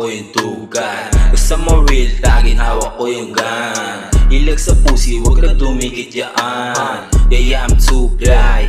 ko yung tugan. Gusto mo real, tagin hawak ko yung gun. Ilag sa pusi, wag na dumikit yaan. Yeah, I'm too fly.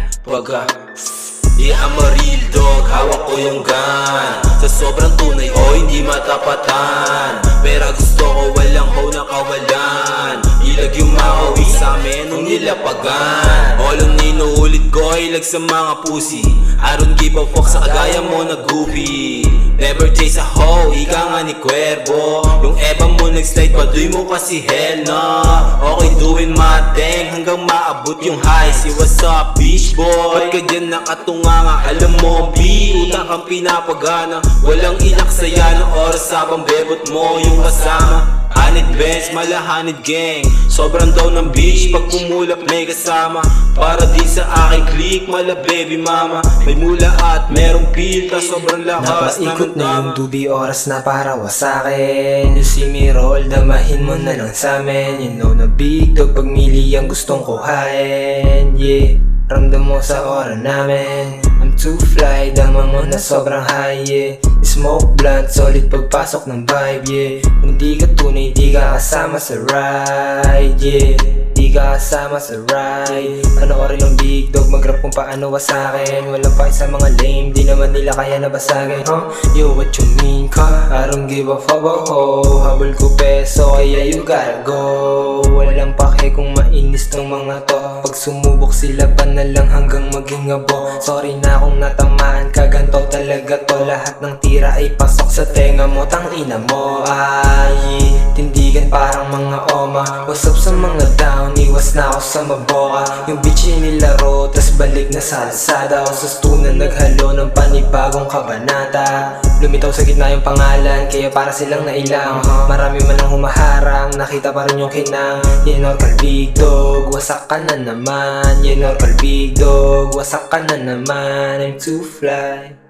Yeah, I'm a real dog, hawak ko yung gun. Sa sobrang tunay o hindi matapatan. Pero gusto ko walang ho na kawalan. Ilag yung makawi sa amin nung nilapagan. Olong ninuulit ko, ilag sa mga pusi. I don't give a fuck sa kagaya mo na goofy. Never chase a hoe, ika nga ni Cuervo. Yung eba mo nag-slide, padoy mo kasi hell no. Okay doing my thing hanggang maabot yung high. Si what's up bitch boy? Ba't ka dyan nakatunganga? Alam mo B, utak ang pinapagana. Walang ilak saya ng oras habang bebot mo yung kasama. Hanid Benz, malahanid gang. Sobrang daw ng beach pag pumulap may kasama. Para din sa aking click, mala baby mama. May mula at merong pilta, sobrang lakas ng napaikot na yung dubi, oras na para wasakin. You see me roll, damahin mo na lang sa'min. You know na big dog, pag mili ang gustong kuhain. Yeah, ramdam mo sa oras namin. I'm too fly, dama mo na sobrang high, yeah. Smoke blunt, solid pagpasok ng vibe, yeah. Kung di ka tunay, di ka kasama sa ride, yeah. Di ka kasama sa ride. Ano ko rin ang big dog, mag-rap kung paano wasakin. Walang pa sa mga lame, di naman nila kaya nabasagin, huh? Yo, what you mean ka? I don't give a fuck, oh. Habol ko peso, kaya you gotta go. Walang pake kung mainis tong mga to. Pag sumubok sila pa na lang hanggang maging abo. Sorry na kung natamaan ka, ganto talaga to. Lahat ng tira ay pasok sa tenga mo, tangina mo. Ay, tindigan parang mga oma. What's up sa mga down, iwas na ako sa maboka. Yung bitch nilaro, tas balik na sa alsada. Ako sa stunan naghalo ng panibagong kabanata. Lumitaw sa gitna yung pangalan, kaya para silang nailang. Marami man ang humaharang, nakita pa rin yung kinang. Yenor Big Dog, wasak ka na naman. Yenor Big Dog, wasak ka na naman. I'm too fly.